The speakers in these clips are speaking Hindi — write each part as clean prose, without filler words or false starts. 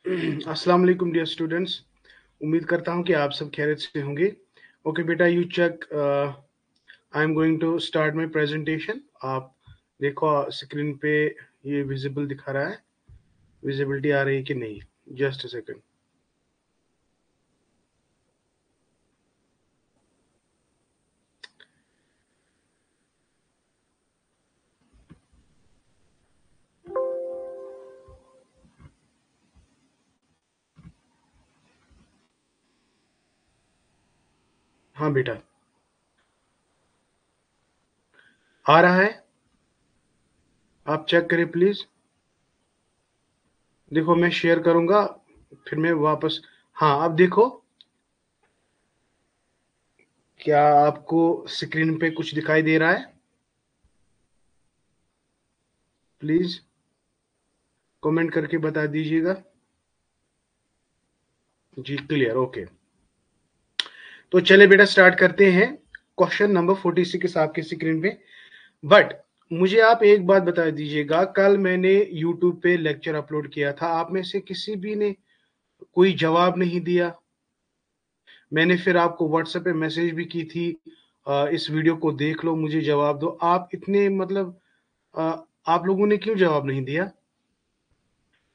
अस्सलाम वालेकुम डियर स्टूडेंट्स। उम्मीद करता हूं कि आप सब खैरियत से होंगे। ओके बेटा, you check. I am going to start my presentation. आप देखो स्क्रीन पे ये विजिबल दिखा रहा है, विजिबिलिटी आ रही है कि नहीं? Just a second. हाँ बेटा, आ रहा है। आप चेक करें प्लीज। देखो मैं शेयर करूंगा, फिर मैं वापस। हाँ, अब देखो, क्या आपको स्क्रीन पे कुछ दिखाई दे रहा है? प्लीज कमेंट करके बता दीजिएगा। जी क्लियर, ओके। तो चले बेटा स्टार्ट करते हैं। क्वेश्चन नंबर 46 आपके स्क्रीन पे। बट मुझे आप एक बात बता दीजिएगा, कल मैंने यूट्यूब पे लेक्चर अपलोड किया था, आप में से किसी भी ने कोई जवाब नहीं दिया। मैंने फिर आपको व्हाट्सएप पे मैसेज भी की थी, इस वीडियो को देख लो, मुझे जवाब दो। आप इतने मतलब अ, आप लोगों ने क्यों जवाब नहीं दिया?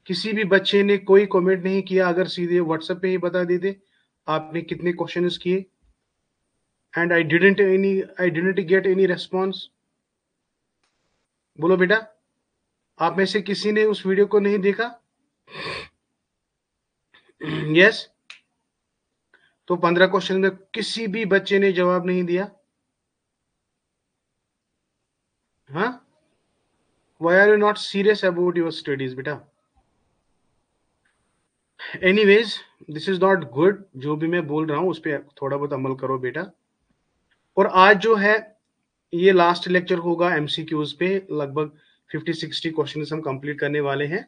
किसी भी बच्चे ने कोई कमेंट नहीं किया। अगर सीधे व्हाट्सएप पे ही बता देते आपने कितने क्वेश्चंस किए। And I didn't get any response. बोलो बेटा, आप में से किसी ने उस वीडियो को नहीं देखा? यस। तो 15 क्वेश्चन में किसी भी बच्चे ने जवाब नहीं दिया। हाँ, why are you not serious about your studies बेटा? Anyways, this is not good. जो भी मैं बोल रहा हूं उस पर थोड़ा बहुत अमल करो बेटा। और आज जो है ये लास्ट लेक्चर होगा एमसीक्यूज पे। लगभग 50-60 क्वेश्चन हम कंप्लीट करने वाले हैं।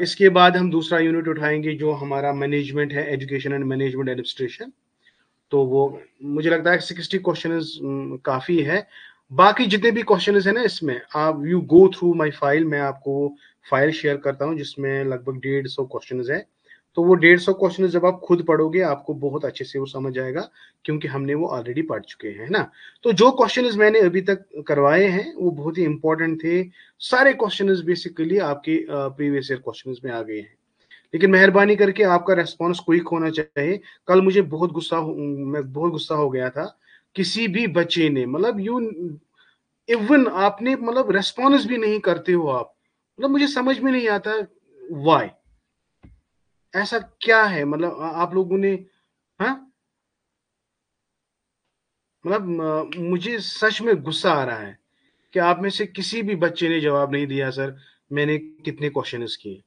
इसके बाद हम दूसरा यूनिट उठाएंगे जो हमारा मैनेजमेंट है, एजुकेशन एंड मैनेजमेंट एडमिनिस्ट्रेशन। तो वो मुझे लगता है 60 क्वेश्चन काफी है। बाकी जितने भी क्वेश्चन है ना इसमें, आप you go through my file. मैं आपको फाइल शेयर करता हूं जिसमें लगभग 150 क्वेश्चन है। तो वो 150 क्वेश्चन जब आप खुद पढ़ोगे आपको बहुत अच्छे से वो समझ आएगा, क्योंकि हमने वो ऑलरेडी पढ़ चुके हैं, है ना। तो जो क्वेश्चन मैंने अभी तक करवाए हैं वो बहुत ही इंपॉर्टेंट थे। सारे क्वेश्चन बेसिकली आपके प्रीवियस ईयर क्वेश्चन में आ गए हैं। लेकिन मेहरबानी करके आपका रेस्पॉन्स क्विक होना चाहिए। कल मुझे मैं बहुत गुस्सा हो गया था। किसी भी बच्चे ने मतलब यू इवन आपने मतलब रेस्पॉन्स भी नहीं करते हो आप। मतलब मुझे समझ में नहीं आता वाई। ऐसा क्या है मतलब आप लोगों ने। हाँ, मतलब मुझे सच में गुस्सा आ रहा है कि आप में से किसी भी बच्चे ने जवाब नहीं दिया सर मैंने कितने क्वेश्चंस किए।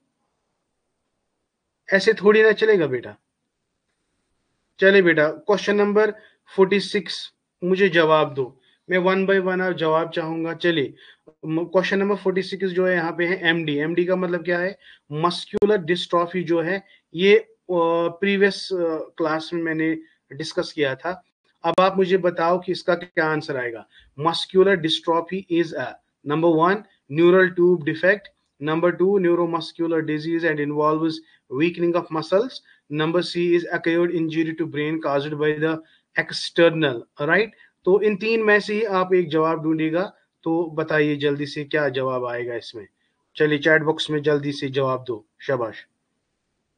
ऐसे थोड़ी ना चलेगा बेटा। चले बेटा, क्वेश्चन नंबर 46 मुझे जवाब दो। मैं वन बाय वन आप जवाब चाहूंगा। चलिए, क्वेश्चन नंबर 46 जो है यहाँ पे है एमडी। एमडी का मतलब क्या है? मस्क्यूलर डिस्ट्रॉफी जो है ये प्रीवियस क्लास में मैंने डिस्कस किया था। अब आप मुझे बताओ कि इसका क्या आंसर आएगा। Muscular dystrophy is a number one neural tube defect, number two neuromuscular disease and involves weakening of muscles, number C is acquired injury to brain caused by the external, right? तो इन तीन में से ही आप एक जवाब ढूंढिएगा। तो बताइए जल्दी से क्या जवाब आएगा इसमें। चलिए चैट बॉक्स में जल्दी से जवाब दो। शाबाश,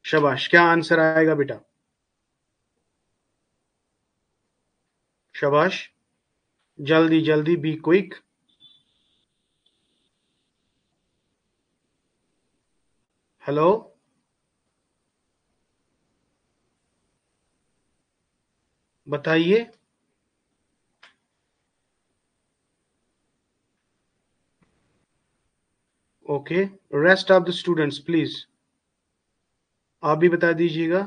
शाबाश। क्या आंसर आएगा बेटा? शाबाश, जल्दी जल्दी, बी क्विक। हेलो, बताइए। Okay, rest of the students please आप भी बता दीजिएगा।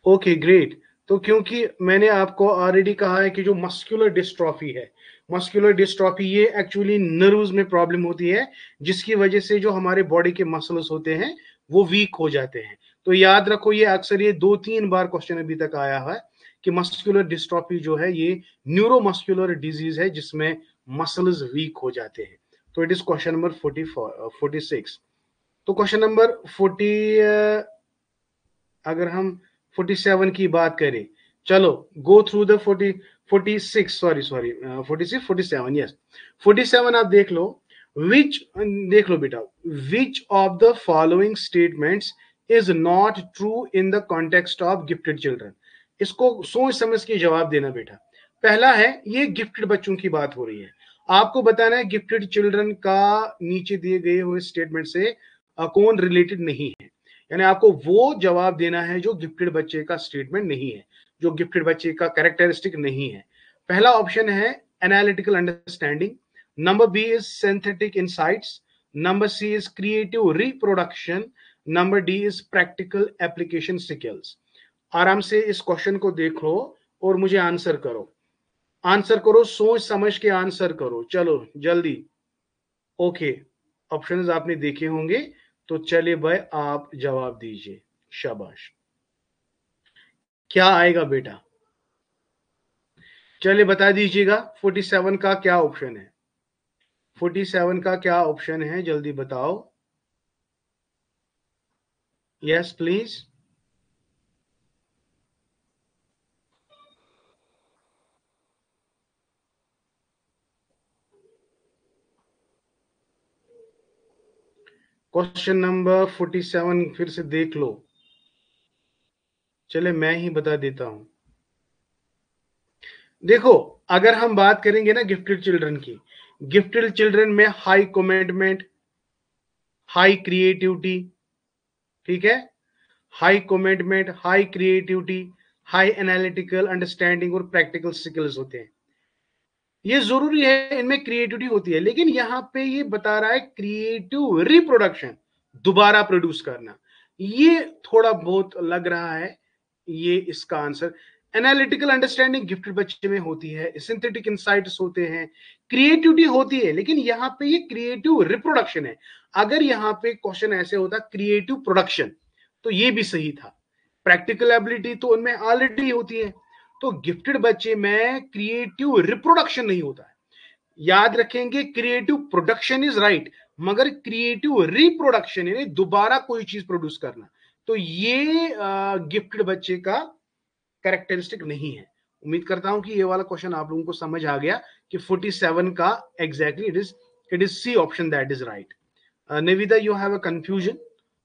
Okay great. तो क्योंकि मैंने आपको ऑलरेडी कहा है कि जो मस्कुलर डिस्ट्रॉफी है, मस्कुलर डिस्ट्रॉफी ये एक्चुअली नर्व्स में प्रॉब्लम होती है, जिसकी वजह से जो हमारे बॉडी के मसल्स होते हैं वो वीक हो जाते हैं। तो याद रखो, ये अक्सर ये 2-3 बार क्वेश्चन अभी तक आया है कि मस्कुलर डिस्ट्रॉफी जो है ये न्यूरोमस्कुलर डिजीज है जिसमें मसल्स वीक हो जाते हैं। तो इट इज क्वेश्चन नंबर 46। तो क्वेश्चन नंबर 40, अगर हम 47 की बात करें, चलो go through the 46, sorry 46 47, yes 47 आप देख लो। विच, देख लो बेटा, विच of the following statements is not true in the context of gifted children. इसको सोच समझ के जवाब देना बेटा। पहला है, ये गिफ्टेड बच्चों की बात हो रही है, आपको बताना है गिफ्टेड चिल्ड्रन का नीचे दिए गए हुए स्टेटमेंट से कौन रिलेटेड नहीं है। यानी आपको वो जवाब देना है जो गिफ्टेड बच्चे का स्टेटमेंट नहीं है, जो गिफ्टेड बच्चे का कैरेक्टरिस्टिक नहीं है। पहला ऑप्शन है analytical understanding, number B is synthetic insights, number C is creative reproduction, number D is practical application skills. आराम से इस क्वेश्चन को देख लो और मुझे आंसर करो, आंसर करो, सोच समझ के आंसर करो, चलो जल्दी। ओके, ऑप्शंस आपने देखे होंगे, तो चलिए भाई आप जवाब दीजिए, शाबाश। क्या आएगा बेटा, चलिए बता दीजिएगा 47 का क्या ऑप्शन है, 47 का क्या ऑप्शन है, जल्दी बताओ। Yes please. क्वेश्चन नंबर 47 फिर से देख लो, चले मैं ही बता देता हूं। देखो, अगर हम बात करेंगे ना गिफ्टेड चिल्ड्रन की, गिफ्टेड चिल्ड्रन में हाई कमिटमेंट, हाई क्रिएटिविटी, ठीक है, high commitment, high creativity, high analytical understanding और प्रैक्टिकल स्किल्स होते हैं। ये जरूरी है, इनमें क्रिएटिविटी होती है, लेकिन यहां पे ये बता रहा है क्रिएटिव रिप्रोडक्शन, दोबारा प्रोड्यूस करना, ये थोड़ा बहुत लग रहा है ये इसका आंसर। एनालिटिकल अंडरस्टैंडिंग गिफ्टेड बच्चे में होती है, सिंथेटिक इंसाइट्स होते हैं, क्रिएटिविटी होती है, लेकिन यहां पे ये क्रिएटिव रिप्रोडक्शन है। अगर यहां पे क्वेश्चन ऐसे होता क्रिएटिव प्रोडक्शन, तो ये भी सही था। प्रैक्टिकल एबिलिटी तो उनमें ऑलरेडी होती है, तो गिफ्टेड बच्चे में क्रिएटिव रिप्रोडक्शन नहीं होता है। याद रखेंगे, क्रिएटिव प्रोडक्शन इज राइट, मगर क्रिएटिव रिप्रोडक्शन यानी दोबारा कोई चीज प्रोड्यूस करना, तो ये गिफ्टेड बच्चे का कैरेक्टरिस्टिक नहीं है। उम्मीद करता हूं कि ये वाला क्वेश्चन आप लोगों को समझ आ गया कि 47 का exactly it is C option that is right. Nivida, you have a confusion,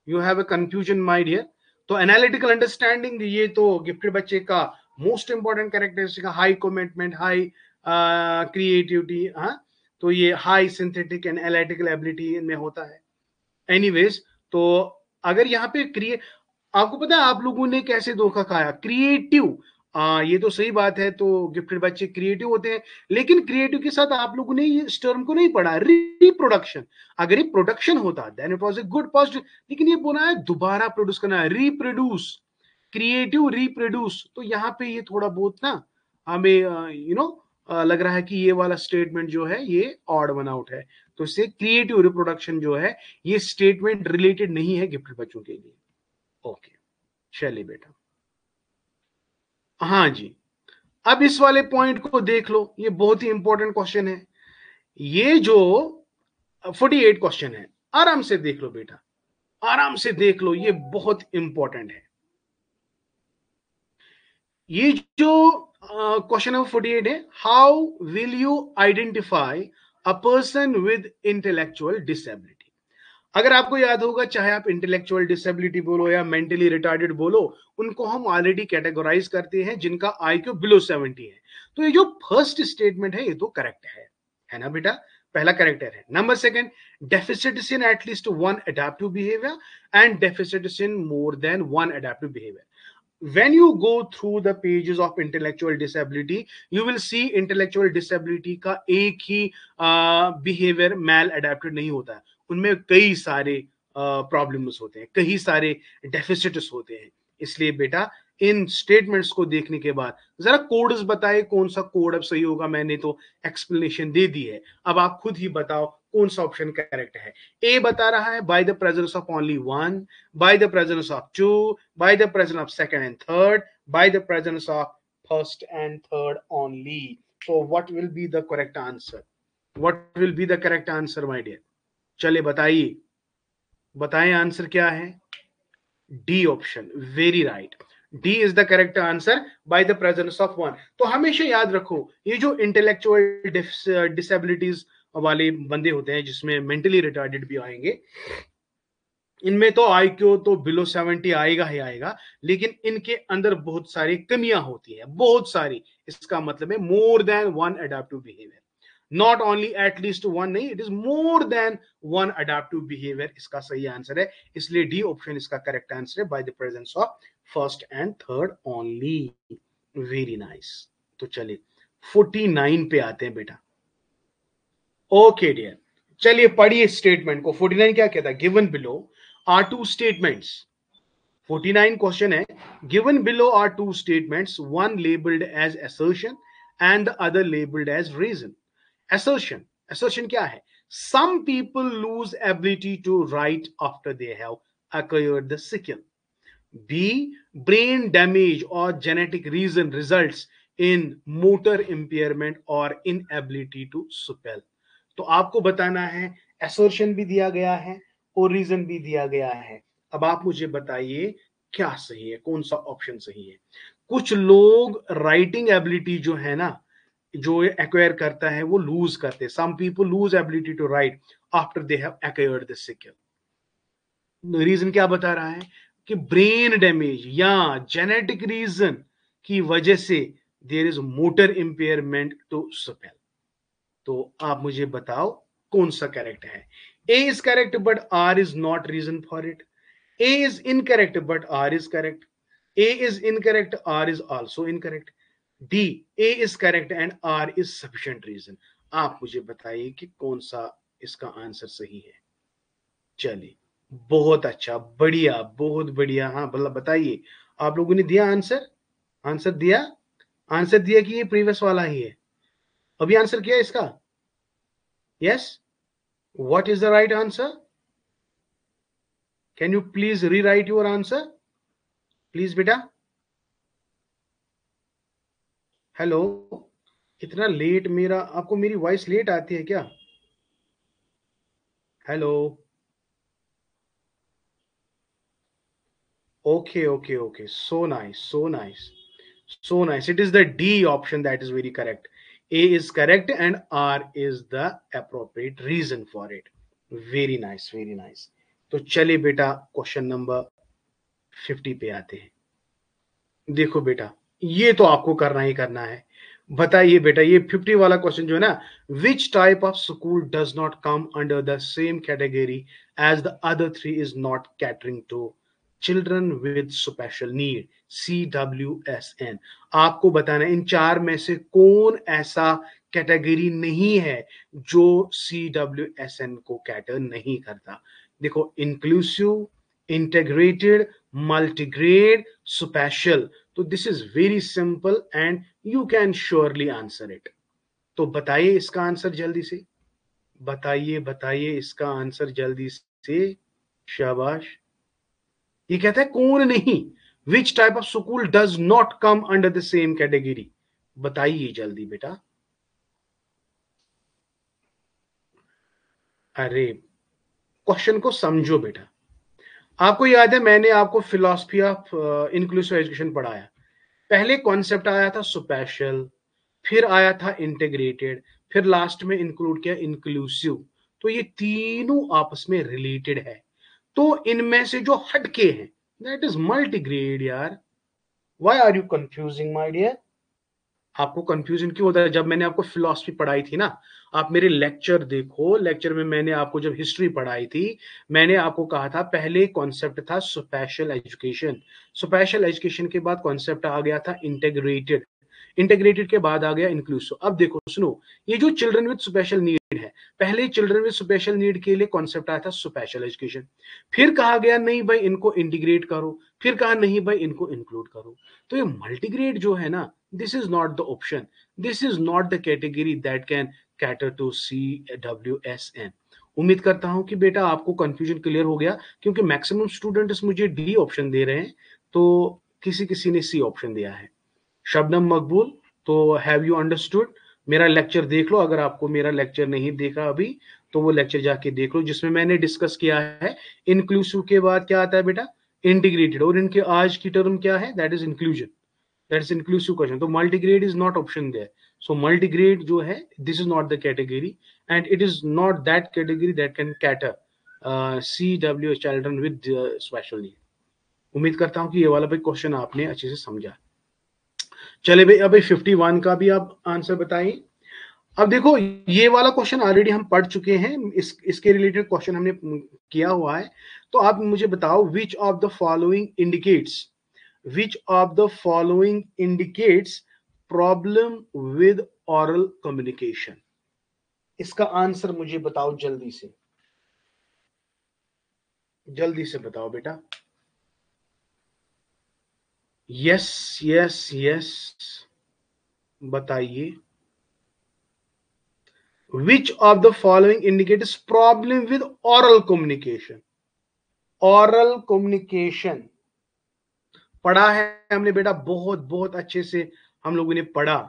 you have a confusion my dear. तो एनालिटिकल अंडरस्टैंडिंग ये तो गिफ्टेड बच्चे का most important characteristic, high commitment, high creativity, हाँ, तो ये high synthetic and analytical ability इनमें होता है। एनीवेज, तो अगर यहाँ पे आपको पता है आप लोगों ने कैसे धोखा खाया, क्रिएटिव, ये तो सही बात है, तो गिफ्टेड बच्चे क्रिएटिव होते हैं, लेकिन क्रिएटिव के साथ आप लोगों ने इस टर्म को नहीं पढ़ा, रिप्रोडक्शन। अगर ये प्रोडक्शन होता then it was a good positive, लेकिन ये बोला है दोबारा प्रोड्यूस करना है, रिप्रोड्यूस, क्रिएटिव रिप्रोड्यूस, तो यहाँ पे ये थोड़ा बहुत ना हमें लग रहा है कि ये वाला स्टेटमेंट जो है ये ऑड वन आउट है, तो इससे क्रिएटिव रिप्रोडक्शन जो है ये स्टेटमेंट रिलेटेड नहीं है गिफ्टेड बच्चों के लिए। ओके, चलिए बेटा, हाँ जी। अब इस वाले पॉइंट को देख लो, ये बहुत ही इंपॉर्टेंट क्वेश्चन है, ये जो 48 क्वेश्चन है, आराम से देख लो बेटा, आराम से देख लो, ये बहुत इंपॉर्टेंट है। ये जो क्वेश्चन नंबर 48 है, how will you identify a person with intellectual disability. अगर आपको याद होगा, चाहे आप इंटेलेक्चुअल डिसेबिलिटी बोलो या मेंटली रिटार्डेड बोलो, उनको हम ऑलरेडी कैटेगराइज करते हैं जिनका आईक्यू बिलो 70 है। तो ये जो फर्स्ट स्टेटमेंट है ये तो करेक्ट है ना बेटा, पहला करेक्टर है। Number second, deficits in at least one adaptive behaviour and deficits in more than one adaptive behaviour. when you go through the pages of intellectual disability, you will see intellectual disability का एक ही बिहेवियर मैल अडेप्टेड नहीं होता है, उनमें कई सारे प्रॉब्लम्स होते हैं, कई सारे डेफिसिट्स होते हैं। इसलिए बेटा इन स्टेटमेंट्स को देखने के बाद जरा कोड्स बताए कौन सा कोड अब सही होगा, मैंने तो एक्सप्लेनेशन दे दी है, अब आप खुद ही बताओ कौन सा ऑप्शन करेक्ट है। ए बता रहा है by the presence of only one, by the presence of two, by the presence of second and third, by the presence of first and third only. So what will be the correct answer? What will be the correct answer, my dear? चले बताइए। बताएं आंसर क्या है? D option, very right. D is the correct answer, bye the presence of one. तो हमेशा याद रखो, ये जो इंटेलेक्चुअल डिसेबिलिटीज वाले बंदे होते हैं, जिसमें मेंटली रिटार्डेड भी आएंगे, इनमें तो आईक्यू तो बिलो 70 आएगा ही आएगा, लेकिन इनके अंदर बहुत सारी कमियां होती हैं, बहुत सारी। इसका मतलब है more than one adaptive behaviour, not only at least one, नहीं, it is more than one adaptive behaviour इसका सही आंसर है। इसलिए डी ऑप्शन इसका करेक्ट आंसर है, by the presence of first and third only. Very nice. तो चलिए 49 पे आते हैं बेटा। ओके डियर, चलिए पढ़िए स्टेटमेंट को। 49 क्या कहता है? Given below are two statements. 49 question है, given below are two statements, one labelled as assertion and the other labeled as reason. Assertion क्या है? Some people lose ability to write after they have acquired the skill. B, brain damage or genetic reason results in motor impairment or inability to spell. तो आपको बताना है, assertion भी दिया गया है और रीजन भी दिया गया है। अब आप मुझे बताइए क्या सही है, कौन सा ऑप्शन सही है? कुछ लोग राइटिंग एबिलिटी जो है ना, जो एक्वायर करता है, वो लूज करते हैं। Some people lose ability to write after they have acquired the skill. Reason क्या बता रहा है? कि ब्रेन डैमेज या जेनेटिक रीजन की वजह से there is motor impairment to spell. तो आप मुझे बताओ कौन सा करेक्ट है? A is correct but R is not reason for it. A is incorrect but R is correct. A is incorrect, R is also incorrect. D, A is correct and R is sufficient reason. आप मुझे बताइए कि कौन सा इसका आंसर सही है। चलिए, बहुत अच्छा, बढ़िया, बहुत बढ़िया। हाँ बताइए, आप लोगों ने दिया आंसर? आंसर दिया? आंसर दिया कि ये प्रीवियस वाला ही है? अभी आंसर किया इसका? Yes. What is the right answer? Can you please rewrite your answer, please बेटा? हेलो, इतना लेट मेरा, आपको मेरी वॉइस लेट आती है क्या? Hello. Okay, okay, okay. So nice, so nice, so nice. It is the D option that is very correct. A is correct and R is the appropriate reason for it. Very nice, very nice. तो चलिए बेटा क्वेश्चन नंबर 50 पे आते हैं। देखो बेटा, ये तो आपको करना ही करना है। बताइए बेटा, ये 50 वाला क्वेश्चन जो है ना, which type of school does not come under the same category as the other three is not catering to children with special need, CWSN। आपको बताना है इन चार में से कौन ऐसा कैटेगरी नहीं है जो CWSN को कैटर नहीं करता। देखो, इंक्लूसिव, इंटीग्रेटेड, मल्टीग्रेड, स्पेशल। तो this is very simple and you can surely answer it. तो बताइए इसका आंसर जल्दी से, बताइए बताइए इसका आंसर जल्दी से। शाबाश। ये कहता है कौन नहीं, विच type of school does not come under the same category. बताइए जल्दी बेटा। अरे, क्वेश्चन को समझो बेटा। आपको याद है मैंने आपको फिलॉसफी ऑफ इंक्लूसिव एजुकेशन पढ़ाया। पहले कॉन्सेप्ट आया था स्पेशल, फिर आया था इंटीग्रेटेड, फिर लास्ट में इंक्लूड किया इंक्लूसिव। तो ये तीनों आपस में रिलेटेड है। तो इनमें से जो हटके हैं दैट इज मल्टीग्रेड यार। Why are you confusing my dear? आपको कंफ्यूजन क्यों होता है? जब मैंने आपको फिलॉसफी पढ़ाई थी ना, आप मेरे लेक्चर देखो, लेक्चर में मैंने आपको जब हिस्ट्री पढ़ाई थी, मैंने आपको कहा था पहले कॉन्सेप्ट था स्पेशल एजुकेशन, स्पेशल एजुकेशन के बाद कॉन्सेप्ट आ गया था इंटीग्रेटेड, इंटीग्रेटेड के बाद आ गया इंक्लूसिव। अब देखो सुनो, ये जो चिल्ड्रन विद स्पेशल नीड है, पहले चिल्ड्रन विद स्पेशल नीड के लिए कॉन्सेप्ट आया था स्पेशल एजुकेशन, फिर कहा गया नहीं भाई इनको इंटीग्रेट करो, फिर कहा नहीं भाई इनको इंक्लूड करो। तो ये मल्टीग्रेड जो है ना, this is not the option, this is not the category that can cater to CWSN। उम्मीद करता हूं कि बेटा आपको कंफ्यूजन क्लियर हो गया, क्योंकि मैक्सिमम स्टूडेंट्स मुझे डी ऑप्शन दे रहे हैं, तो किसी किसी ने सी ऑप्शन दिया है। शबनम मकबूल, तो हैव यू अंडरस्टूड? मेरा लेक्चर देख लो, अगर आपको मेरा लेक्चर नहीं देखा अभी तो वो लेक्चर जाके देख लो, जिसमें मैंने डिस्कस किया है इंक्लूसिव के बाद क्या आता है बेटा, इंटीग्रेटेड, और इनके आज की टर्म क्या है, that is inclusion, that is inclusive question. तो multigrade is not option there, so multigrade जो है this is not the category, and it is not that category that can cater CW children with special need. उम्मीद करता हूं कि ये वाला भाई क्वेश्चन आपने अच्छे से समझा। चले भाई, अभी 51 का भी आप आंसर बताइए। अब देखो, ये वाला क्वेश्चन ऑलरेडी हम पढ़ चुके हैं, इसके रिलेटेड क्वेश्चन हमने किया हुआ है। तो आप मुझे बताओ, which of the following indicates, which of the following indicates problem with oral communication. इसका आंसर मुझे बताओ जल्दी से, जल्दी से बताओ बेटा। यस यस यस, बताइए। Which of the following indicates problem with oral communication? Oral communication पढ़ा है हमने बेटा, बहुत बहुत अच्छे से हम लोगों ने पढ़ा।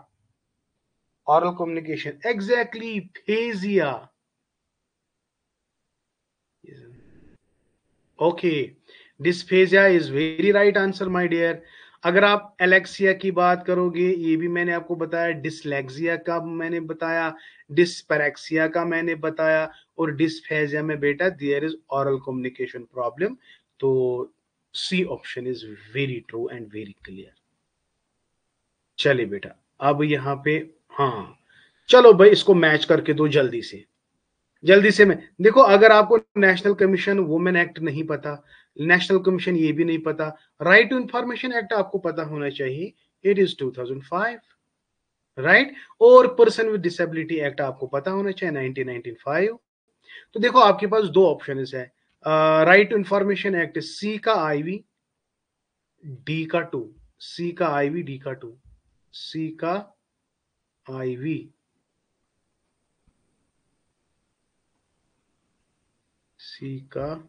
Oral communication, exactly, phasia. Okay, dysphasia is very right answer, my dear. अगर आप एलेक्सिया की बात करोगे, ये भी मैंने आपको बताया, डिसलेक्सिया का मैंने बताया, डिस्पैरेक्सिया का मैंने बताया, और डिस्फेजिया में बेटा there is oral communication problem. तो C option is very true and very clear. चलिए बेटा, अब यहाँ पे, हाँ चलो भाई, इसको मैच करके दो जल्दी से, जल्दी से। मैं देखो, अगर आपको नेशनल कमीशन वुमेन एक्ट नहीं पता, नेशनल कमीशन ये भी नहीं पता, राइट टू इंफॉर्मेशन एक्ट आपको पता होना चाहिए, इट इज 2005, राइट, और पर्सन विद डिसेबिलिटी एक्ट आपको पता होना चाहिए, 1995। तो देखो, आपके पास दो ऑप्शन है, राइट टू इंफॉर्मेशन एक्ट सी का IV, डी का 2, सी का IV, डी का 2, सी का IV, सी का,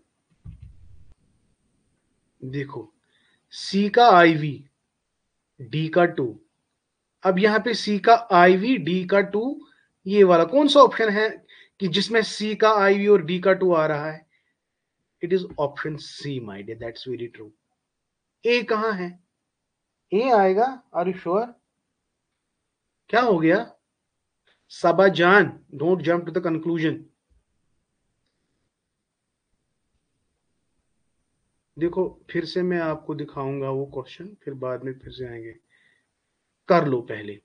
देखो सी का IV, डी का 2। अब यहां पे सी का IV, डी का 2, ये वाला कौन सा ऑप्शन है कि जिसमें सी का IV और डी का 2 आ रहा है? It is option C, my dear, that's very true. A कहां है? ए आएगा, आर यू श्योर? क्या हो गया सबा जान, don't jump to the conclusion. देखो, फिर से मैं आपको दिखाऊंगा वो क्वेश्चन, फिर बाद में फिर से आएंगे, कर लो पहले।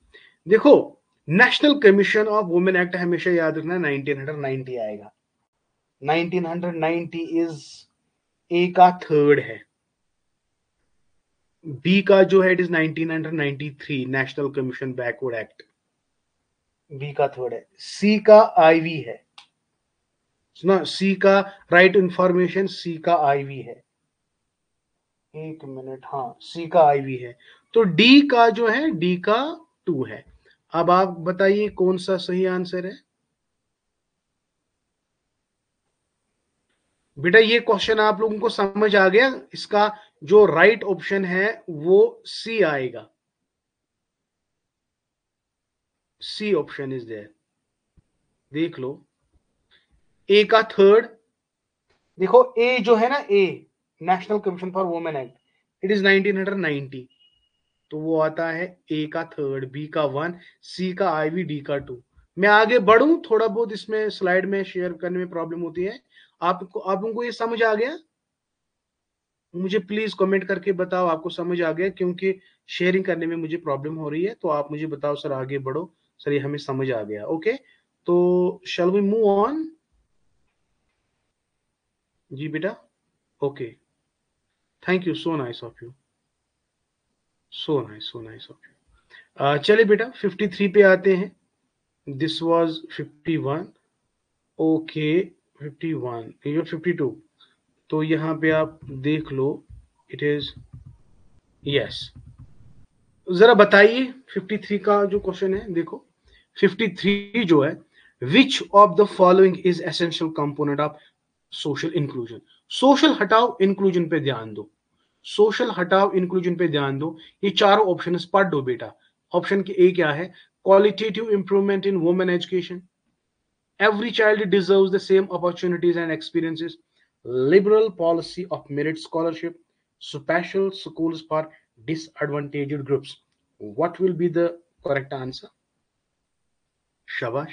देखो, national commission of women act हमेशा याद रखना 1990 आएगा, 1990 इज ए का थर्ड है, बी का जो है it is 1993 national commission backward act, B का थर्ड है, सी का IV है, सुना, सी का राइट इंफॉर्मेशन, सी का IV है, एक मिनट, हाँ सी का IV है। तो डी का जो है, डी का 2 है। अब आप बताइए कौन सा सही आंसर है बेटा। ये क्वेश्चन आप लोगों को समझ आ गया, इसका जो राइट ऑप्शन है वो सी आएगा, सी ऑप्शन इज देयर, देख लो। ए का थर्ड, देखो ए जो है ना, A national commission for women act, it is 1990, तो वो आता है ए का थर्ड, बी का 1, सी का IV, डी का 2। मैं आगे बढ़ूं, थोड़ा बहुत इसमें स्लाइड में शेयर करने में प्रॉब्लम होती है, आप लोगों को ये समझ आ गया? मुझे प्लीज कमेंट करके बताओ आपको समझ आ गया, क्योंकि शेयरिंग करने में मुझे प्रॉब्लम हो रही है। तो आप मुझे बताओ सर, आगे बढ़ो सर, ये हमें समझ आ गया। ओके, तो शैल वी मूव ऑन? जी बेटा, okay, thank you, so nice of you, so nice, so nice of you. चलिए बेटा, 53 पे आते हैं। दिस वाज 51, ओके, 51, ये 52। तो यहाँ पे आप देख लो, इट इज यस। जरा बताइए 53 का जो क्वेश्चन है, देखो 53 जो है, which of the following is essential component of social inclusion. Social हटाओ, इंक्लूजन पे ध्यान दो, सोशल हटाओ, इंक्लूजन पे ध्यान दो। ये चारों ऑप्शन पढ़ दो बेटा। ऑप्शन के ए क्या है, qualitative improvement in women education, every child deserves the same opportunities and experiences, liberal policy of merit scholarship, special schools for disadvantaged groups. What will be the correct answer? शाबाश।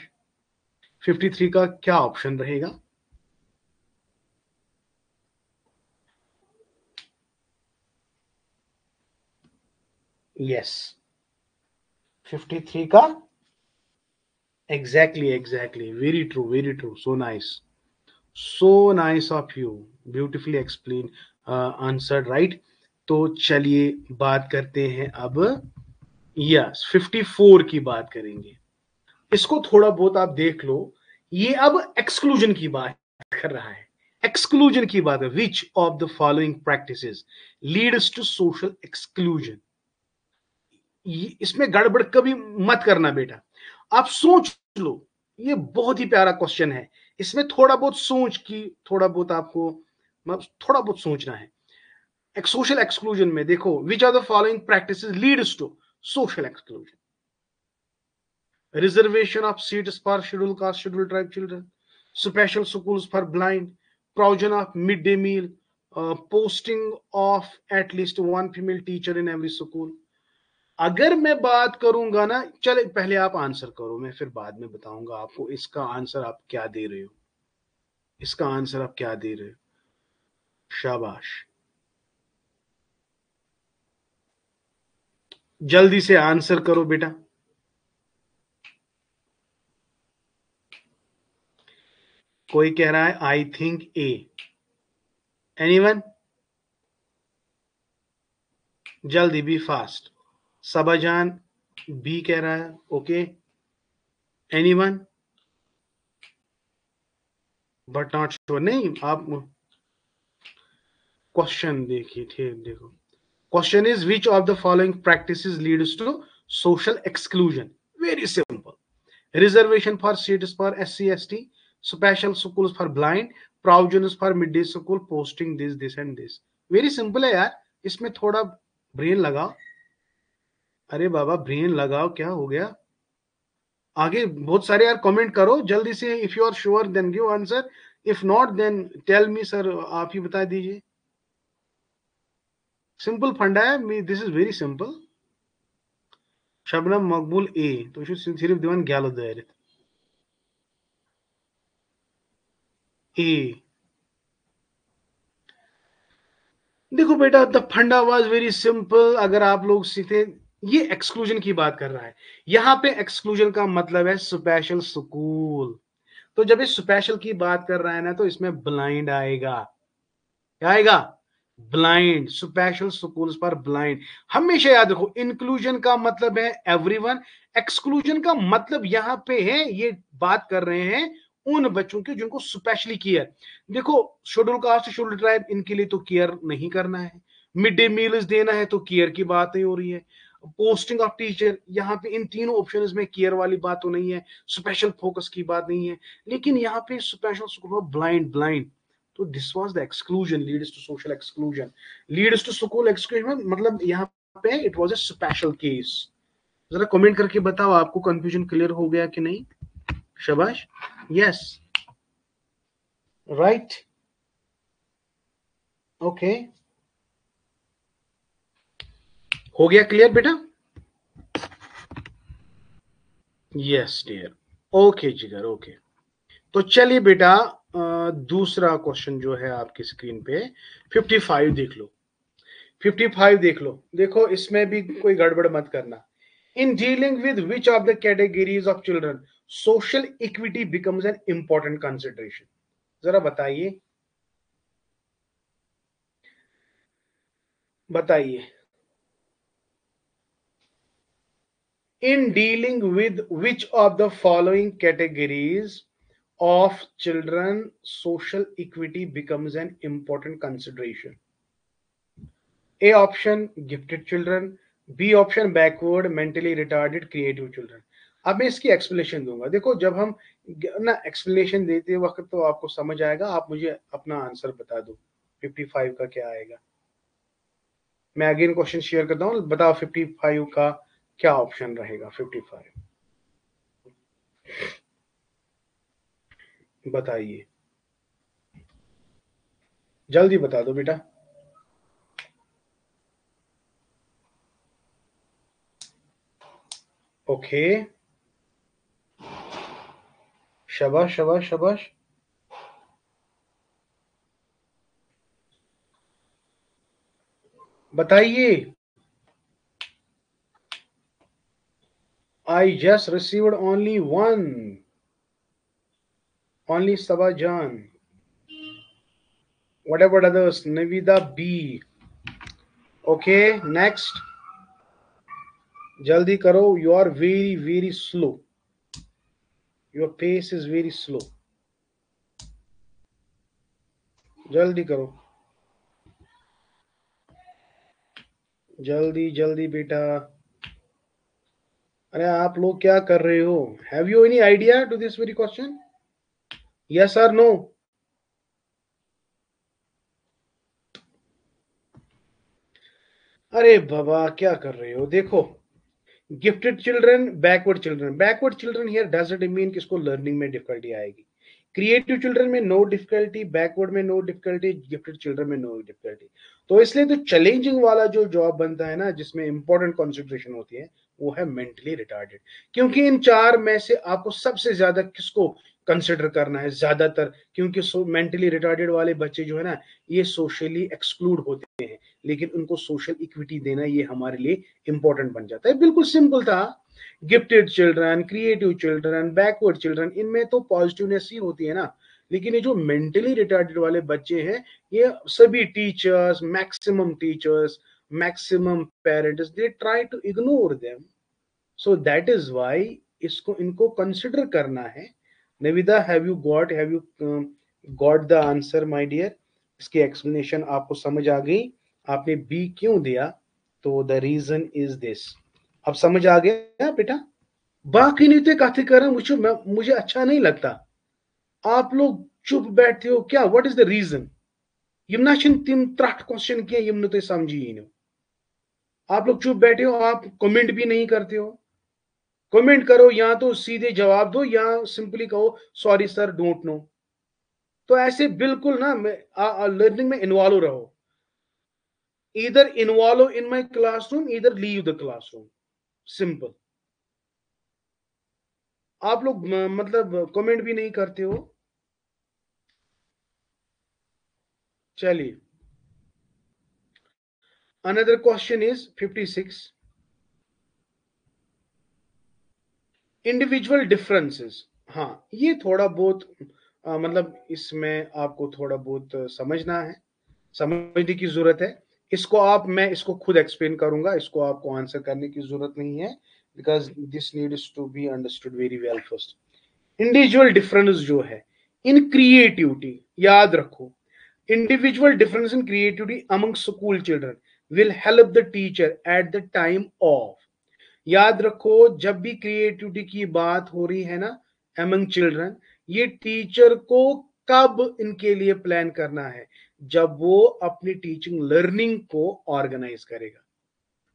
53 का क्या ऑप्शन रहेगा? यस, 53 का exactly very true, so nice of you, beautifully explain, answer right. तो चलिए बात करते हैं अब, यस 54 की बात करेंगे। इसको थोड़ा बहुत आप देख लो, ये अब एक्सक्लूजन की बात कर रहा है। एक्सक्लूजन की बात है, which of the following practices leads to social exclusion. इसमें गड़बड़ कभी मत करना बेटा, आप सोच लो। ये बहुत ही प्यारा क्वेश्चन है, इसमें थोड़ा बहुत सोच की, थोड़ा बहुत आपको थोड़ा बहुत सोचना है। एक सोशल एक्सक्लूजन में देखो, which are the following practices leads to social exclusion? reservation of seats for scheduled caste, scheduled tribe children, special schools for blind, provision of midday meal, posting of at least one female teacher in every school. अगर मैं बात करूंगा ना, चले पहले आप आंसर करो, मैं फिर बाद में बताऊंगा आपको इसका आंसर आप क्या दे रहे हो, इसका आंसर आप क्या दे रहे हो। शाबाश, जल्दी से आंसर करो बेटा। कोई कह रहा है आई थिंक ए, एनीवन? जल्दी, बी फास्ट। सबाजान बी कह रहा है, okay. Anyone? But not sure. नहीं, आप क्वेश्चन देखिए, ठीक देखो। Question is which of the following practices leads to social exclusion? Very simple. Reservation for seats for SC ST, special schools for blind, provisions for mid day school, posting this and this. Very simple है यार, इसमें थोड़ा ब्रेन लगाओ। अरे बाबा ब्रेन लगाओ, क्या हो गया? आगे बहुत सारे यार कमेंट करो जल्दी से। If you are sure then give answer, if not then tell me sir, आप ही बता दीजिए। सिंपल फंडा है, this is very simple. Shabnam Maqbool A, तो सिर्फ दिवन गैलो दायरे ए। देखो बेटा, द फंडा वाज वेरी सिंपल। अगर आप लोग सीखे, ये एक्सक्लूजन की बात कर रहा है। यहां पे एक्सक्लूजन का मतलब है स्पेशल स्कूल। तो जब ये स्पेशल की बात कर रहा है ना, तो इसमें ब्लाइंड आएगा। क्या आएगा? ब्लाइंड, स्पेशल स्कूल्स पर ब्लाइंड। हमेशा याद रखो, इंक्लूजन का मतलब है एवरीवन, एक्सक्लूजन का मतलब यहां पे है, ये बात कर रहे हैं उन बच्चों के जिनको स्पेशली केयर। देखो, शेड्यूल कास्ट, शेड्यूल ट्राइब, इनके लिए तो केयर नहीं करना है। मिड डे मील्स देना है तो केयर की बात नहीं हो रही है। पोस्टिंग ऑफ टीचर, यहाँ पे इन तीनों ऑप्शंस में केयर वाली बात तो नहीं है, स्पेशल फोकस की बात नहीं है। लेकिन यहाँ पे स्पेशल स्कूल ब्लाइंड, ब्लाइंड, तो this was the exclusion, leads to social exclusion. Leads to school exclusion मतलब यहाँ पे it was a special case. जरा कमेंट करके बताओ, आपको कंफ्यूजन क्लियर हो गया कि नहीं? शाबाश, यस, राइट, ओके, हो गया क्लियर बेटा? यस डियर, ओके जिगर, ओके। तो चलिए बेटा, दूसरा क्वेश्चन जो है आपकी स्क्रीन पे 55 देख लो। 55 देख लो, देखो इसमें भी कोई गड़बड़ मत करना। In dealing with which of the categories of children social equity becomes an important consideration? जरा बताइए, बताइए। In dealing with which of the following categories of children social equity becomes an important consideration? A option gifted children, B option backward mentally retarded creative children। अब मैं इसकी एक्सप्लेनेशन दूंगा। देखो, जब हम ना एक्सप्लेनेशन देते वक्त तो आपको समझ आएगा, आप मुझे अपना आंसर बता दो 55 का क्या आएगा। मैं अगेन क्वेश्चन शेयर करता हूँ, बताओ 55 का क्या ऑप्शन रहेगा। 55 बताइए, जल्दी बता दो बेटा। ओके, शाबाश शाबाश शाबाश। बताइए। I just received only one, only Saba Jaan. What about others? Navida B. Okay, next. Jaldi karo. You are very, very slow. Your pace is very slow. जल्दी करो, जल्दी जल्दी बेटा। अरे आप लोग क्या कर रहे हो? Have you any idea to this very question? Yes और नो? अरे बाबा क्या कर रहे हो? देखो, gifted children, backward children. Backward children here doesn't mean कि इसको लर्निंग में डिफिकल्टी आएगी। क्रिएटिव चिल्ड्रन में नो डिफिकल्टी, बैकवर्ड में नो डिफिकल्टी, गिफ्टेड चिल्ड्रन में नो डिफिकल्टी। तो इसलिए तो चैलेंजिंग वाला जो जॉब बनता है ना, जिसमें इंपॉर्टेंट कंसिडरेशन होती है, वो है मेंटली रिटार्डेड। क्योंकि इन चार में से आपको सबसे ज्यादा किसको कंसिडर करना है ज्यादातर? क्योंकि मेंटली रिटार्डेड वाले बच्चे जो है ना, ये सोशली एक्सक्लूड होते हैं, लेकिन उनको सोशल इक्विटी देना ये हमारे लिए इंपॉर्टेंट बन जाता है। बिल्कुल सिंपल था। Gifted children, creative children, backward children, इनमें तो पॉजिटिवनेस ही होती है ना। लेकिन ये जो मेंटली रिटार्डेड वाले बच्चे हैं, ये सभी teachers, maximum parents, they try to ignore them. So that is why इसको इनको कंसिडर करना है। Navida, have you got the answer my dear? इसकी एक्सप्लेनेशन आपको समझ आ गई? आपने बी क्यों दिया? तो द रीजन इज दिस। अब समझ आ गया बेटा? बाकी नहीं तो कथी कर, मुझे अच्छा नहीं लगता आप लोग चुप बैठते हो। क्या, व्हाट इज द रीजन? यम ना तिम त्रट क्वेश्चन किए यम नु समझी ही नो। आप लोग चुप बैठे हो, आप कमेंट भी नहीं करते हो। कमेंट करो, या तो सीधे जवाब दो या सिंपली कहो सॉरी सर डोंट नो। तो ऐसे बिल्कुल ना लर्निंग में इन्वॉल्व रहो। इधर इन्वॉल्व इन माई क्लासरूम, इधर लीव द क्लासरूम। सिंपल। आप लोग मतलब कमेंट भी नहीं करते हो। चलिए, another question is 56। Individual differences. हाँ, ये थोड़ा बहुत मतलब इसमें आपको थोड़ा बहुत समझना है, समझने की जरूरत है। मैं इसको खुद एक्सप्लेन करूंगा, इसको आपको आंसर करने की जरूरत नहीं है, because this needs to be understood very well first. Individual difference जो है इन क्रिएटिविटी, याद रखो, individual difference in creativity among school children will help the teacher at the time of. याद रखो, जब भी क्रिएटिविटी की बात हो रही है ना एमंग चिल्ड्रन, ये टीचर को कब इनके लिए प्लान करना है? जब वो अपनी टीचिंग लर्निंग को ऑर्गेनाइज करेगा।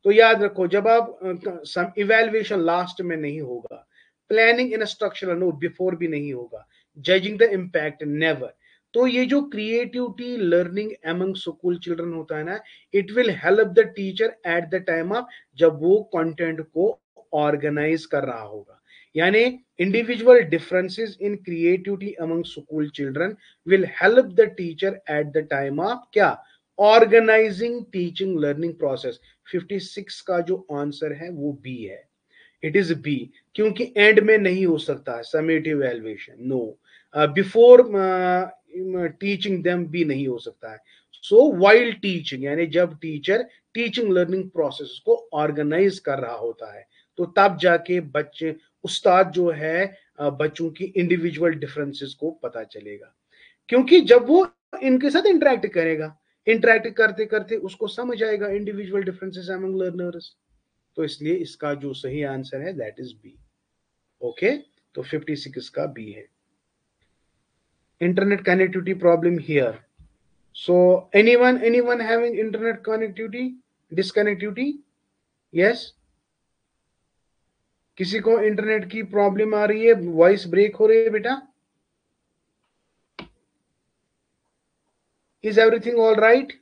तो याद रखो, जब आप इवेल्युएशन लास्ट में नहीं होगा, प्लानिंग इंस्ट्रक्शन नो बिफोर भी नहीं होगा, जजिंग द इम्पैक्ट नेवर। तो ये जो creativity learning among school children होता है ना, it will help the teacher at the time of, जब वो कंटेंट को ऑर्गेनाइज कर रहा होगा। यानी individual differences in creativity among school children will help the teacher at the time of क्या? Organising teaching learning process. 56 का जो आंसर है वो बी है। इट इज बी, क्योंकि एंड में नहीं हो सकता है summative evaluation, no. Before teaching them भी नहीं हो सकता है। सो वाइल टीचिंग, यानी जब टीचर टीचिंग लर्निंग प्रोसेस को ऑर्गेनाइज कर रहा होता है, तो तब जाके बच्चे, उस्ताद जो है, बच्चों की इंडिविजुअल डिफरेंसेस को पता चलेगा। क्योंकि जब वो इनके साथ इंटरेक्ट करेगा, इंटरेक्ट करते करते उसको समझ आएगा इंडिविजुअल डिफरेंसेस अमंग लर्नर्स। तो इसलिए इसका जो सही आंसर है दैट इज बी। ओके, तो 56 का बी है। Internet connectivity problem here. So anyone having internet connectivity, disconnectivity? Yes, किसी को इंटरनेट की प्रॉब्लम आ रही है, वॉइस ब्रेक हो रही है बेटा? Is everything all right?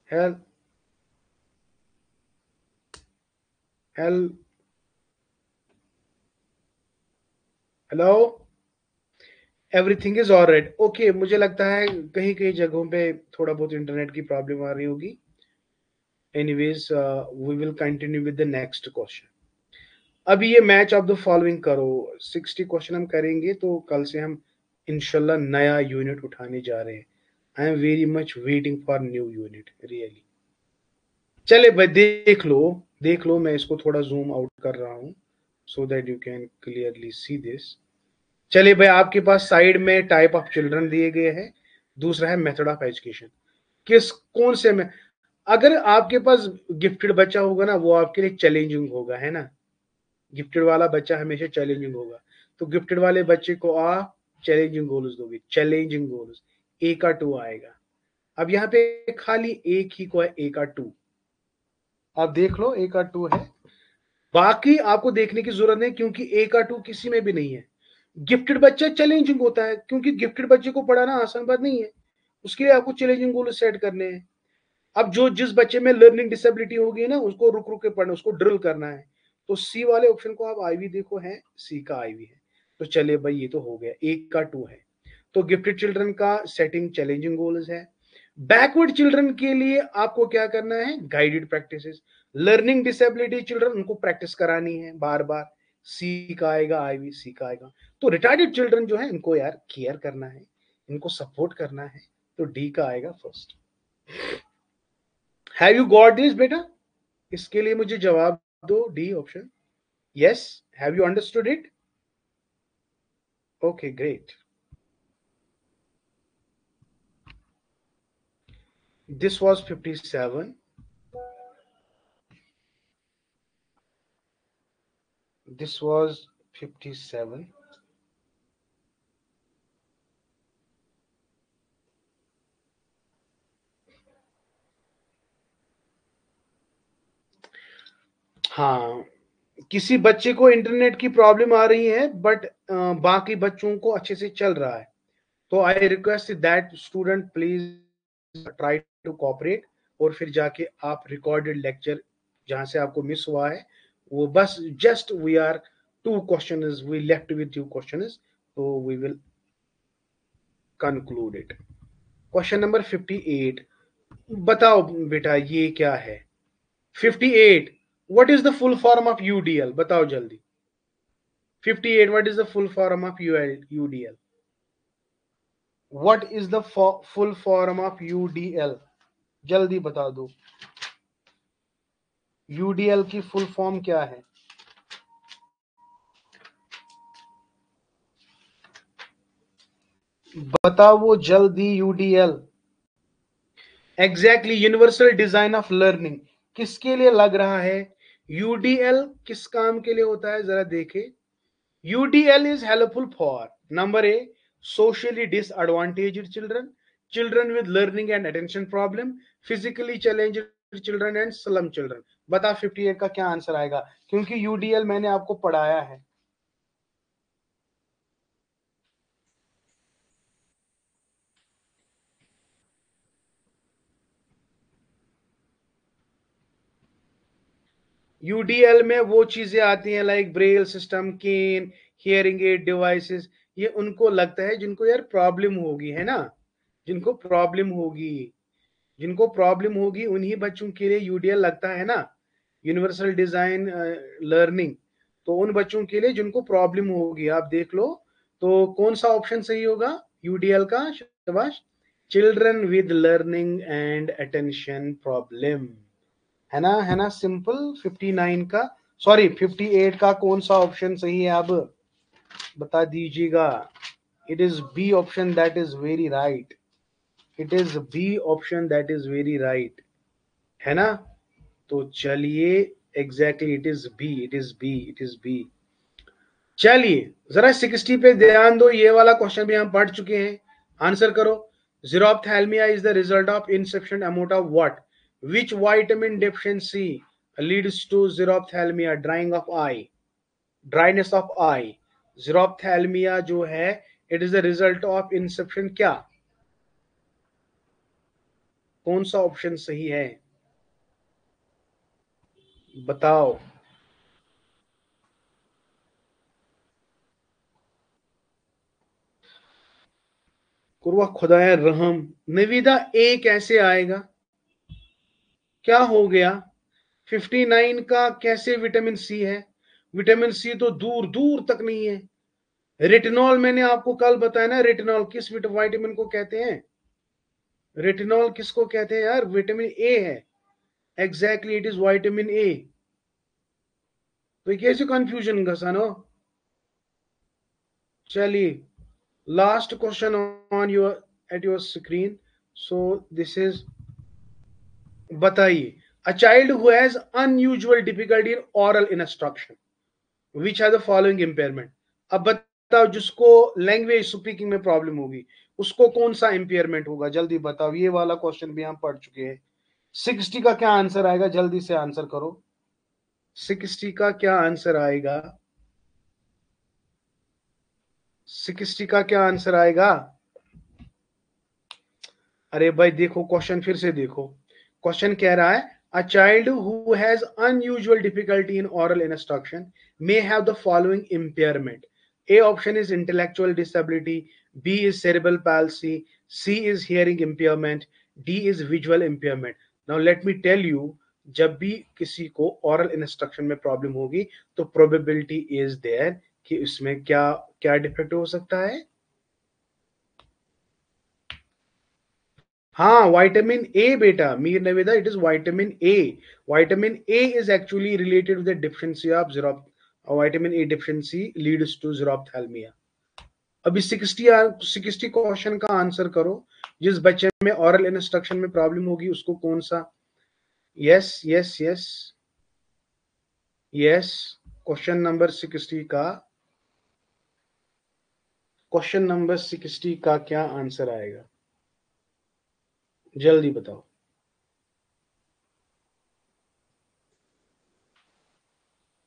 Hello hello hello, everything is all right? Okay, मुझे लगता है कहीं कहीं जगहों पे थोड़ा बहुत इंटरनेट की प्रॉब्लम आ रही होगी। Anyways, we will continue with the next question. अभी ये मैच ऑफ द फॉलोइंग करो। 60 क्वेश्चन हम करेंगे, तो कल से हम इंशाल्लाह नया यूनिट उठाने जा रहे हैं। I am very much waiting for new unit, really. चले भाई, देख लो, मैं इसको थोड़ा जूम आउट कर रहा हूँ so that you can clearly see this. चलिए भाई, आपके पास साइड में टाइप ऑफ चिल्ड्रन दिए गए हैं, दूसरा है मेथड ऑफ एजुकेशन। किस कौन से में, अगर आपके पास गिफ्टेड बच्चा होगा ना, वो आपके लिए चैलेंजिंग होगा, है ना? गिफ्टेड वाला बच्चा हमेशा चैलेंजिंग होगा। तो गिफ्टेड वाले बच्चे को आप चैलेंजिंग गोल्स दोगे, चैलेंजिंग गोल्स। ए का 2 आएगा। अब यहाँ पे खाली एक ही को है, ए का 2। आप देख लो, ए का 2 है। बाकी आपको देखने की जरूरत नहीं, क्योंकि ए का 2 किसी में भी नहीं है। गिफ्टेड बच्चा चैलेंजिंग होता है, क्योंकि गिफ्टेड बच्चे को पढ़ाना आसान बात नहीं है। उसके लिए आपको चैलेंजिंग गोल सेट करने हैं। अब जो जिस बच्चे में लर्निंग डिसेबिलिटी होगी ना, उसको रुक रुक के पढ़ना, उसको ड्रिल करना है। तो सी वाले ऑप्शन को आप आईवी देखो, है सी का आईवी है। तो चलिए भाई, ये तो हो गया, एक का 2 है। तो गिफ्टेड चिल्ड्रन का सेटिंग चैलेंजिंग गोल्स है। बैकवर्ड चिल्ड्रन के लिए आपको क्या करना है? Guided practices. Learning disability children, उनको प्रैक्टिस करानी है बार बार। सी का आएगा, आईवी सी का आएगा। तो रिटार्डेड चिल्ड्रन जो है, इनको यार केयर करना है, इनको सपोर्ट करना है। तो डी का आएगा first. Have you got this बेटा? इसके लिए मुझे जवाब दो, D option. Yes, have you understood it? Okay, great. This was 57, this was 57। हाँ, किसी बच्चे को इंटरनेट की प्रॉब्लम आ रही है, बट बाकी बच्चों को अच्छे से चल रहा है। तो I request that student please try to cooperate. और फिर जाके आप रिकॉर्डेड लेक्चर जहां से आपको मिस हुआ है, वो बस just we are 2 question, we left with 2 question, तो we will conclude it. Question number 58। बताओ बेटा, ये क्या है? 58, what is the full form of UDL? बताओ जल्दी। 58, what is the full form of UDL? What is the full form of UDL? जल्दी बता दो, यूडीएल की फुल फॉर्म क्या है? बताओ वो जल्दी, UDL. Exactly, universal design of learning. किसके लिए लग रहा है? यूडीएल किस काम के लिए होता है, जरा देखे। UDL is helpful for number A, socially disadvantaged children, children with learning and attention problem, physically challenged children and slum children। बता 58 का क्या आंसर आएगा, क्योंकि UDL मैंने आपको पढ़ाया है। UDL में वो चीजें आती हैं लाइक ब्रेल सिस्टम, केन, हियरिंग एड डिवाइसेस। ये उनको लगता है जिनको यार प्रॉब्लम होगी, है ना? जिनको प्रॉब्लम होगी, जिनको प्रॉब्लम होगी उन्हीं बच्चों के लिए यूडीएल लगता है ना, यूनिवर्सल डिजाइन लर्निंग। तो उन बच्चों के लिए जिनको प्रॉब्लम होगी, आप देख लो। तो कौन सा ऑप्शन सही होगा यूडीएल का, शाबाश। Children with learning and attention problem, है ना, सिंपल। 59 का, सॉरी 58 का कौन सा ऑप्शन सही है, अब बता दीजिएगा। It is B option, that is very right. It is B option, that is very right, है ना? तो चलिए, exactly it is B, it is B, it is B. चलिए जरा 60 पे ध्यान दो, ये वाला क्वेश्चन भी हम पढ़ चुके हैं, आंसर करो। Xerophthalmia is the result of insufficient amount of what? Which vitamin deficiency leads to xerophthalmia? Drying of eye, dryness of eye. Xerophthalmia जो है, it is the result of insufficient क्या? कौन सा ऑप्शन सही है बताओ। कुरवा खुदाया रहम। निविदा ए कैसे आएगा, क्या हो गया? 59 का कैसे विटामिन सी है? विटामिन सी तो दूर दूर तक नहीं है। रेटिनॉल मैंने आपको कल बताया ना, रेटिनॉल किस विटामिन को कहते हैं? रेटिनॉल किसको कहते हैं यार? विटामिन ए है। Exactly, it is vitamin A. तो कैसे कंफ्यूजन घसानो। चलिए last question on your at your screen. So this is, बताइए, a child who has unusual difficulty in oral instruction which has the following impairment. अब बताओ, जिसको लैंग्वेज स्पीकिंग में प्रॉब्लम होगी उसको कौन सा इंपेयरमेंट होगा, जल्दी बताओ। ये वाला क्वेश्चन भी हम पढ़ चुके हैं। 60 का क्या आंसर आएगा, जल्दी से आंसर करो। 60 का क्या आंसर आएगा? 60 का क्या आंसर आएगा? अरे भाई देखो क्वेश्चन, फिर से देखो। क्वेश्चन कह रहा है, a child who has unusual difficulty in oral instruction may have the following impairment. A option is intellectual disability, B is cerebral palsy, C is hearing impairment, D is visual impairment. Now let me tell you, जब भी किसी को ओरल इंस्ट्रक्शन में प्रॉब्लम होगी तो प्रोबेबिलिटी इज देयर कि इसमें क्या क्या डिफेक्ट हो सकता है। हाँ, विटामिन ए बेटा, Mir Naveda, it is vitamin A. Vitamin A is actually related with the deficiency of ज़ीरोप, vitamin A deficiency leads to xerophthalmia. अभी 60 क्वेश्चन का आंसर करो। जिस बच्चे में ओरल इंस्ट्रक्शन में प्रॉब्लम होगी उसको कौन सा। Yes yes yes yes, question number 60 का, क्वेश्चन नंबर 60 का क्या आंसर आएगा, जल्दी बताओ।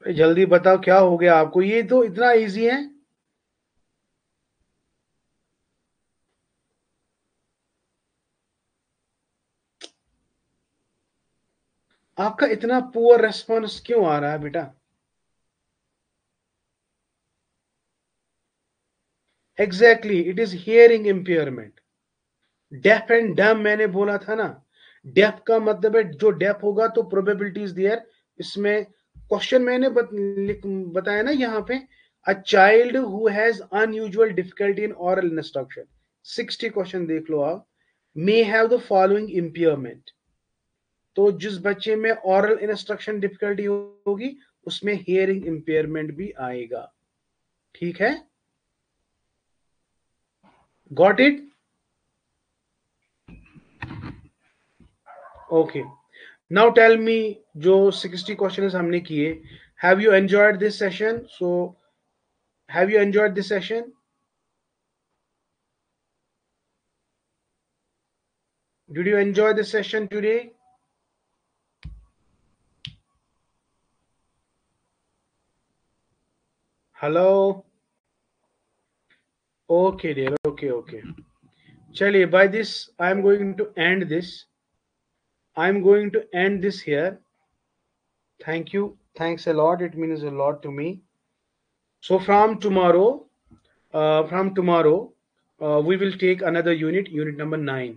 जल्दी बताओ क्या हो गया आपको, ये तो इतना इजी है। आपका इतना पुअर रेस्पॉन्स क्यों आ रहा है बेटा? Exactly, it is hearing impairment. Deaf and डम मैंने बोला था ना। डेफ का मतलब है जो डेफ होगा तो प्रोबेबिलिटीज देयर। इसमें क्वेश्चन मैंने बताया ना यहाँ पे, अ child who has unusual difficulty in oral instruction. 60 question देख लो आप। मे हैव द फॉलोइंग इंपेयरमेंट। तो जिस बच्चे में ओरल इंस्ट्रक्शन डिफिकल्टी होगी उसमें हियरिंग इंपेयरमेंट भी आएगा। ठीक है, got it? Okay, now tell me, जो 60 क्वेश्चंस हमने किए, have you enjoyed this session? So have you enjoyed this session? Did you enjoy this session today? Hello? Okay dear, okay okay. चलिए, by this I am going to end this, I am going to end this here. Thank you, thanks a lot, it means a lot to me. So from tomorrow, we will take another unit, unit number 9.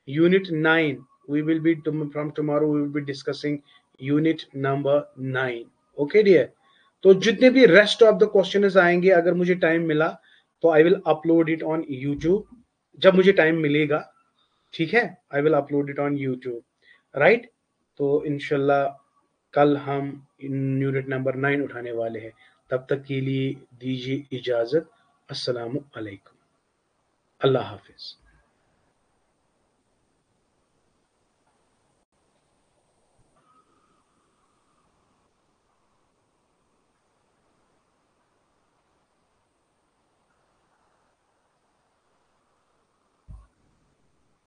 Unit 9, we will be, from tomorrow, we will be discussing unit number 9. Okay, dear? तो जितने भी रेस्ट ऑफ द क्वेश्चंस आएंगे, अगर मुझे टाइम मिला तो I will upload it on YouTube, जब मुझे टाइम मिलेगा। ठीक है, I will upload it on YouTube, right? तो इंशाल्लाह कल हम यूनिट नंबर 9 उठाने वाले हैं। तब तक के लिए दीजिए इजाजत। अस्सलामु अलैकुम, अल्लाह हाफिज।